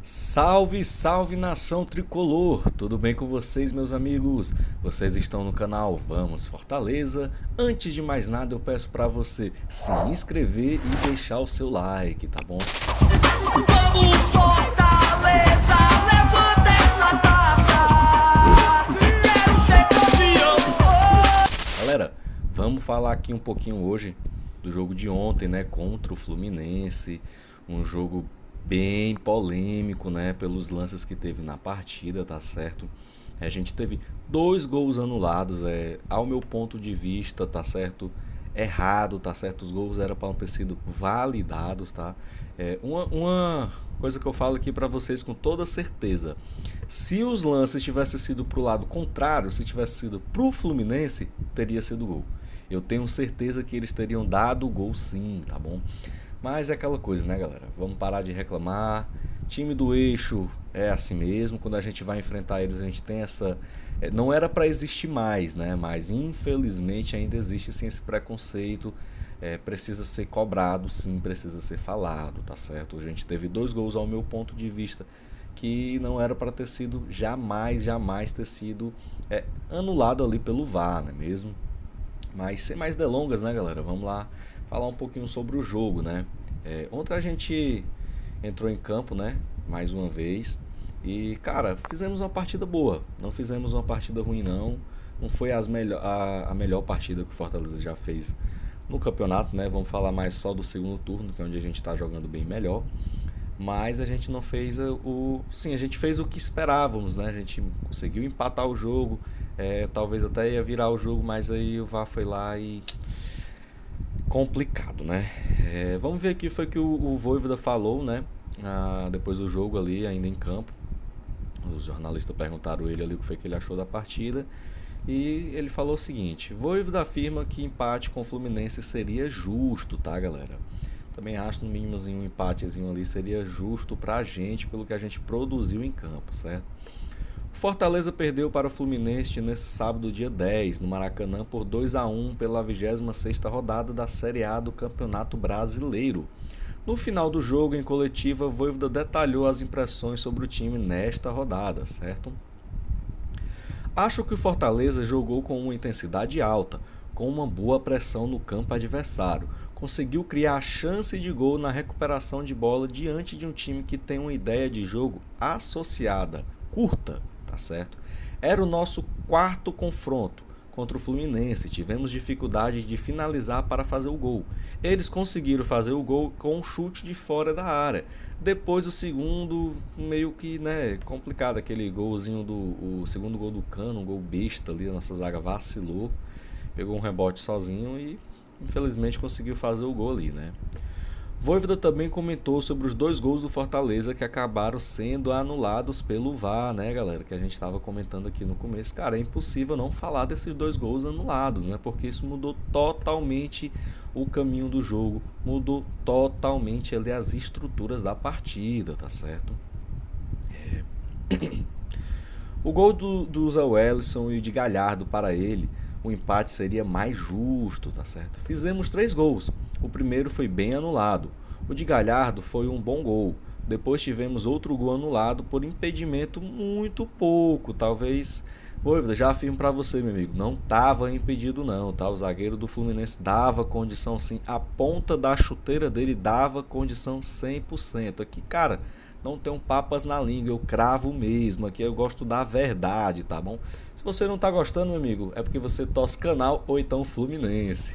Salve, salve nação tricolor! Tudo bem com vocês, meus amigos? Vocês estão no canal Vamos Fortaleza. Antes de mais nada, eu peço para você se inscrever e deixar o seu like, tá bom? Vamos Fortaleza, levanta essa taça. Quero ser campeão. Galera, vamos falar aqui um pouquinho hoje do jogo de ontem, né, contra o Fluminense. Um jogo bem polêmico, né, pelos lances que teve na partida, tá certo? A gente teve dois gols anulados, ao meu ponto de vista, tá certo? Tá certo? Os gols eram para ter sido validados, tá? Uma coisa que eu falo aqui para vocês com toda certeza: se os lances tivessem sido pro lado contrário, se tivesse sido pro Fluminense, teria sido gol. Eu tenho certeza que eles teriam dado o gol sim, tá bom? Mas é aquela coisa, né, galera? Vamos parar de reclamar. Time do eixo é assim mesmo. Quando a gente vai enfrentar eles, a gente tem essa... Não era para existir mais, né? Mas infelizmente ainda existe sim esse preconceito. Precisa ser cobrado, sim, precisa ser falado, tá certo? A gente teve dois gols ao meu ponto de vista que não era para ter sido jamais ter sido anulado ali pelo VAR, não é mesmo? Mas sem mais delongas, né, galera? Vamos lá falar um pouquinho sobre o jogo, né? Ontem a gente entrou em campo, né? Mais uma vez. E, cara, fizemos uma partida boa. Não fizemos uma partida ruim, não. Não foi a melhor partida que o Fortaleza já fez no campeonato, né? Vamos falar mais só do segundo turno, que é onde a gente está jogando bem melhor. Mas a gente não fez Sim, a gente fez o que esperávamos, né? A gente conseguiu empatar o jogo. Talvez até ia virar o jogo, mas aí o VAR foi lá e... complicado, né? Vamos ver aqui foi que o Vojvoda falou, né? Depois do jogo ali, ainda em campo. Os jornalistas perguntaram ele ali o que foi que ele achou da partida. E ele falou o seguinte: Vojvoda afirma que empate com o Fluminense seria justo, tá, galera? Também acho no mínimozinho um empatezinho ali seria justo pra gente, pelo que a gente produziu em campo, certo? O Fortaleza perdeu para o Fluminense nesse sábado, dia 10, no Maracanã, por 2-1 pela 26ª rodada da Série A do Campeonato Brasileiro. No final do jogo, em coletiva, Vojvoda detalhou as impressões sobre o time nesta rodada, certo? Acho que o Fortaleza jogou com uma intensidade alta, com uma boa pressão no campo adversário. Conseguiu criar chance de gol na recuperação de bola diante de um time que tem uma ideia de jogo associada, curta, tá certo? Era o nosso quarto confronto contra o Fluminense. Tivemos dificuldade de finalizar para fazer o gol. Eles conseguiram fazer o gol com um chute de fora da área. Depois o segundo, meio que, né, complicado, aquele golzinho o segundo gol do Cano, um gol besta ali, a nossa zaga vacilou, pegou um rebote sozinho e infelizmente conseguiu fazer o gol ali, né? Vojvoda também comentou sobre os dois gols do Fortaleza que acabaram sendo anulados pelo VAR, né, galera? Que a gente estava comentando aqui no começo. Cara, é impossível não falar desses dois gols anulados, né? Porque isso mudou totalmente o caminho do jogo, mudou totalmente ali as estruturas da partida, tá certo? O gol do Zé Wellison e o de Galhardo para ele, o empate seria mais justo, tá certo? Fizemos 3 gols. O primeiro foi bem anulado. O de Galhardo foi um bom gol. Depois tivemos outro gol anulado por impedimento muito pouco. Talvez, Vojvoda, já afirmo para você, meu amigo, não estava impedido não, tá? O zagueiro do Fluminense dava condição sim. A ponta da chuteira dele dava condição 100%. Aqui, cara, não tenho papas na língua, eu cravo mesmo. Aqui eu gosto da verdade, tá bom? Se você não tá gostando, meu amigo, é porque você torce canal ou então Fluminense.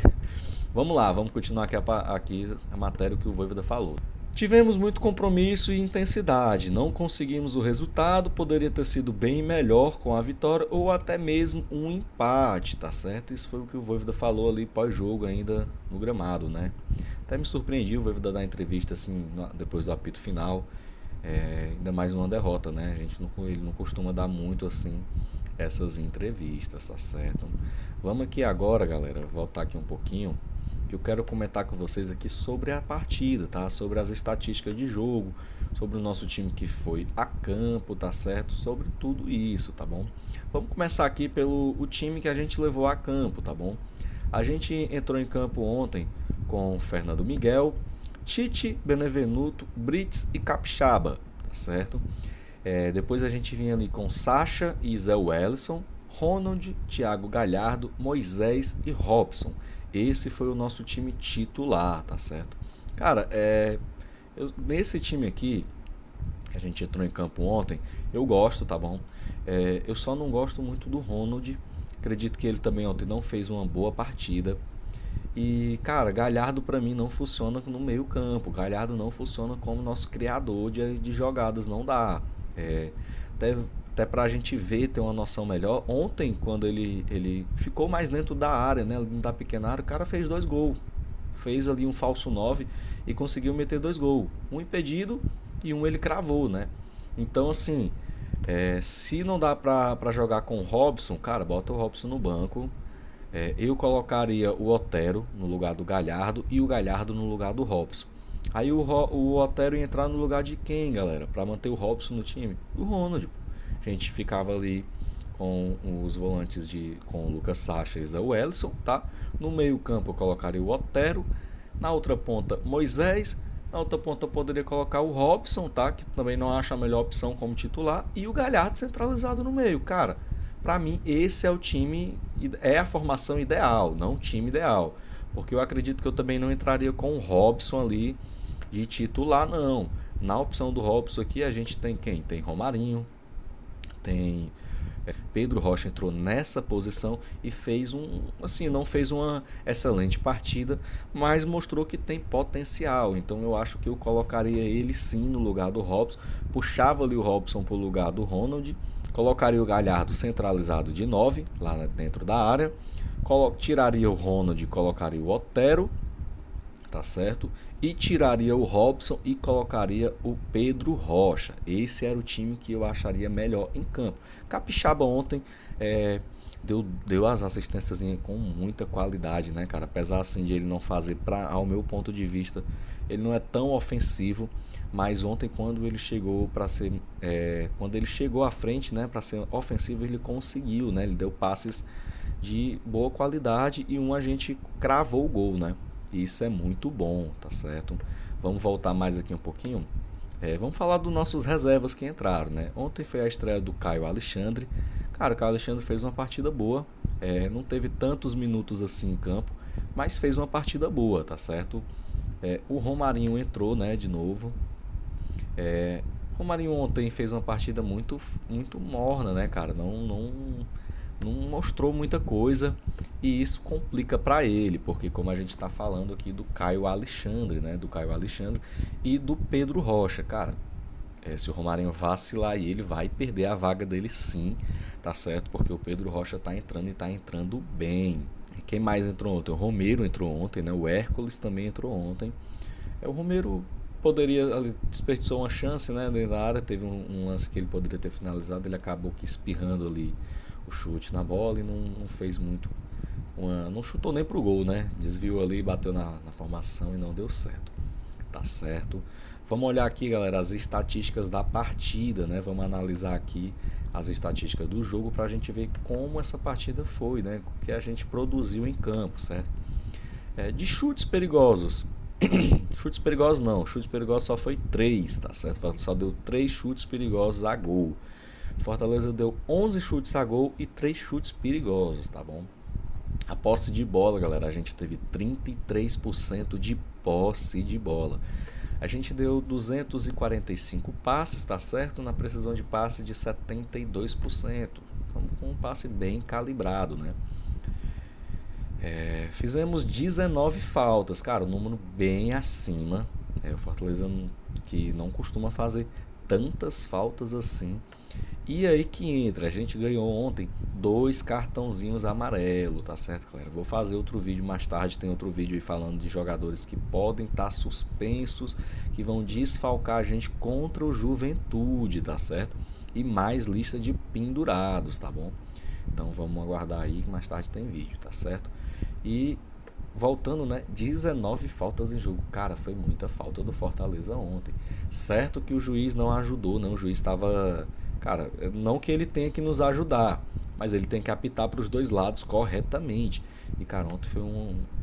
Vamos lá, vamos continuar aqui a matéria que o Vojvoda falou. Tivemos muito compromisso e intensidade, não conseguimos o resultado, poderia ter sido bem melhor com a vitória ou até mesmo um empate, tá certo? Isso foi o que o Vojvoda falou ali pós-jogo ainda no gramado, né? Até me surpreendi o Vojvoda dar entrevista assim, depois do apito final, ainda mais numa derrota, né? Ele não costuma dar muito assim essas entrevistas, tá certo? Vamos aqui agora, galera, voltar aqui um pouquinho, que eu quero comentar com vocês aqui sobre a partida, tá? Sobre as estatísticas de jogo, sobre o nosso time que foi a campo, tá certo? Sobre tudo isso, tá bom? Vamos começar aqui pelo time que a gente levou a campo, tá bom? A gente entrou em campo ontem com Fernando Miguel, Tite, Benevenuto, Brits e Capixaba, tá certo? Depois a gente vinha ali com Sacha e Zé Wellison, Ronald, Thiago Galhardo, Moisés e Robson. Esse foi o nosso time titular, tá certo? Cara, nesse time aqui, que a gente entrou em campo ontem, eu gosto, tá bom? Eu só não gosto muito do Ronald. Acredito que ele também ontem não fez uma boa partida. E, cara, Galhardo pra mim não funciona no meio campo. Galhardo não funciona como nosso criador de jogadas, não dá. É, até pra gente ver, ter uma noção melhor. Ontem, quando ele ficou mais dentro da área, né, da pequena área, o cara fez 2 gols. Fez ali um falso 9 e conseguiu meter 2 gols. Um impedido e um ele cravou, né? Então, assim, se não dá pra jogar com o Robson, cara, bota o Robson no banco. Eu colocaria o Otero no lugar do Galhardo e o Galhardo no lugar do Robson. Aí o Otero ia entrar no lugar de quem, galera? Pra manter o Robson no time? Do Ronald. A gente ficava ali com os volantes com o Lucas Sacha e Zé Wellison, tá? No meio campo eu colocaria o Otero. Na outra ponta, Moisés. Na outra ponta eu poderia colocar o Robson, tá? Que também não acho a melhor opção como titular. E o Galhardo centralizado no meio. Cara, pra mim esse é o time, é a formação ideal, não o time ideal. Porque eu acredito que eu também não entraria com o Robson ali de titular, não. Na opção do Robson aqui a gente tem quem? Tem Romarinho, tem Pedro Rocha, entrou nessa posição e fez não fez uma excelente partida, mas mostrou que tem potencial. Então eu acho que eu colocaria ele sim no lugar do Robson, puxava ali o Robson pro lugar do Ronald, colocaria o Galhardo centralizado de 9 lá dentro da área, tiraria o Ronald e colocaria o Otero, tá certo? E tiraria o Robson e colocaria o Pedro Rocha. Esse era o time que eu acharia melhor em campo. Capixaba ontem deu as assistências com muita qualidade, né, cara? Apesar assim de ele não fazer, ao meu ponto de vista, ele não é tão ofensivo, mas ontem quando ele chegou quando ele chegou à frente, né, para ser ofensivo, ele conseguiu, né? Ele deu passes de boa qualidade e a gente cravou o gol, né? Isso é muito bom, tá certo? Vamos voltar mais aqui um pouquinho. Vamos falar dos nossos reservas que entraram, né? Ontem foi a estreia do Caio Alexandre. Cara, o Caio Alexandre fez uma partida boa. Não teve tantos minutos assim em campo, mas fez uma partida boa, tá certo? O Romarinho entrou, né, de novo. Romarinho ontem fez uma partida muito, muito morna, né, cara? Não mostrou muita coisa e isso complica para ele, porque como a gente está falando aqui do Caio Alexandre, né, do Caio Alexandre e do Pedro Rocha, cara, se o Romarinho vacilar aí, ele vai perder a vaga dele sim, tá certo? Porque o Pedro Rocha tá entrando e tá entrando bem. E quem mais entrou ontem? O Romero entrou ontem, né? O Hércules também entrou ontem. O Romero ele desperdiçou uma chance, né, dentro da área, teve um lance que ele poderia ter finalizado, ele acabou que espirrando ali o chute na bola e não fez muito, não chutou nem pro gol, né? Desviou ali, bateu na formação e não deu certo, tá certo? Vamos olhar aqui, galera, as estatísticas da partida, né? Vamos analisar aqui as estatísticas do jogo pra gente ver como essa partida foi, né? O que a gente produziu em campo, certo? De chutes perigosos, chutes perigosos só foi 3, tá certo? Só deu 3 chutes perigosos a gol. Fortaleza deu 11 chutes a gol e 3 chutes perigosos, tá bom? A posse de bola, galera, a gente teve 33% de posse de bola. A gente deu 245 passes, tá certo? Na precisão de passe de 72%. Estamos com um passe bem calibrado, né? Fizemos 19 faltas, cara, um número bem acima. O Fortaleza que não costuma fazer tantas faltas assim. E aí que entra, a gente ganhou ontem 2 cartãozinhos amarelos, tá certo, galera? Vou fazer outro vídeo mais tarde, tem outro vídeo aí falando de jogadores que podem estar suspensos, que vão desfalcar a gente contra o Juventude, tá certo? E mais lista de pendurados, tá bom? Então vamos aguardar aí que mais tarde tem vídeo, tá certo? E voltando, né, 19 faltas em jogo. Cara, foi muita falta do Fortaleza ontem. Certo que o juiz não ajudou, né? O juiz estava... Cara, não que ele tenha que nos ajudar, mas ele tem que apitar para os dois lados corretamente. E, cara, ontem foi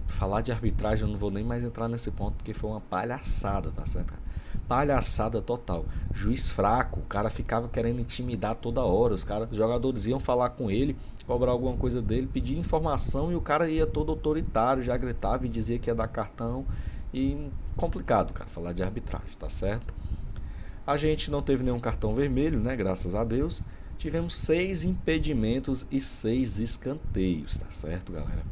falar de arbitragem, eu não vou nem mais entrar nesse ponto, porque foi uma palhaçada, tá certo, cara? palhaçada total. Juiz fraco, o cara ficava querendo intimidar toda hora, os jogadores iam falar com ele, cobrar alguma coisa dele, pedir informação e o cara ia todo autoritário, já gritava e dizia que ia dar cartão. E complicado, cara, falar de arbitragem, tá certo? A gente não teve nenhum cartão vermelho, né? Graças a Deus. Tivemos 6 impedimentos e 6 escanteios, tá certo, galera?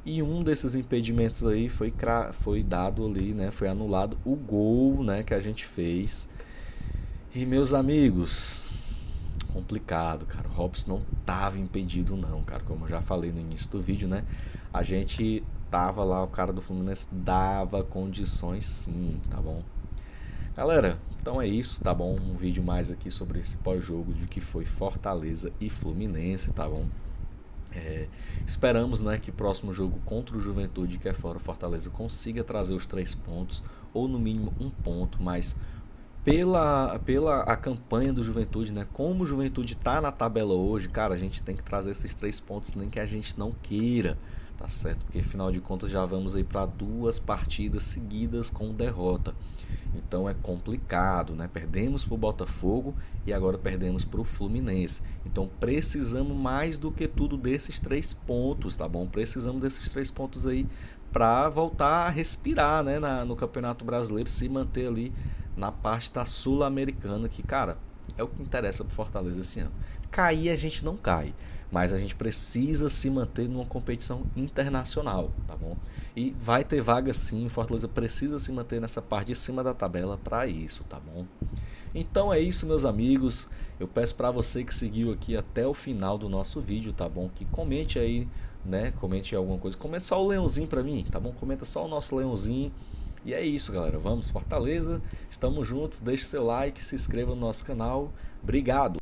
E um desses impedimentos aí foi dado ali, né? Foi anulado o gol, né? Que a gente fez. E meus amigos, complicado, cara. O Robson não tava impedido não, cara. Como eu já falei no início do vídeo, né? A gente tava lá, o cara do Fluminense dava condições sim, tá bom? Galera, então é isso, tá bom? Um vídeo mais aqui sobre esse pós-jogo de que foi Fortaleza e Fluminense, tá bom? Esperamos, né, que o próximo jogo contra o Juventude, que é fora o Fortaleza, consiga trazer os 3 pontos, ou no mínimo 1 ponto, mas pela a campanha do Juventude, né, como o Juventude tá na tabela hoje, cara, a gente tem que trazer esses 3 pontos, nem que a gente não queira, tá certo? Porque afinal de contas já vamos aí para 2 partidas seguidas com derrota. Então é complicado, né? Perdemos para o Botafogo e agora perdemos para o Fluminense. Então precisamos mais do que tudo desses 3 pontos, tá bom? Precisamos desses 3 pontos aí para voltar a respirar, né? No Campeonato Brasileiro, se manter ali na parte da Sul-Americana, que, cara, é o que interessa para Fortaleza esse ano. Cair a gente não cai, mas a gente precisa se manter numa competição internacional, tá bom? E vai ter vaga sim, o Fortaleza precisa se manter nessa parte de cima da tabela para isso, tá bom? Então é isso, meus amigos. Eu peço para você que seguiu aqui até o final do nosso vídeo, tá bom? Que comente aí, né? Comente alguma coisa. Comente só o leãozinho para mim, tá bom? Comenta só o nosso leãozinho. E é isso, galera. Vamos, Fortaleza. Estamos juntos. Deixe seu like, se inscreva no nosso canal. Obrigado.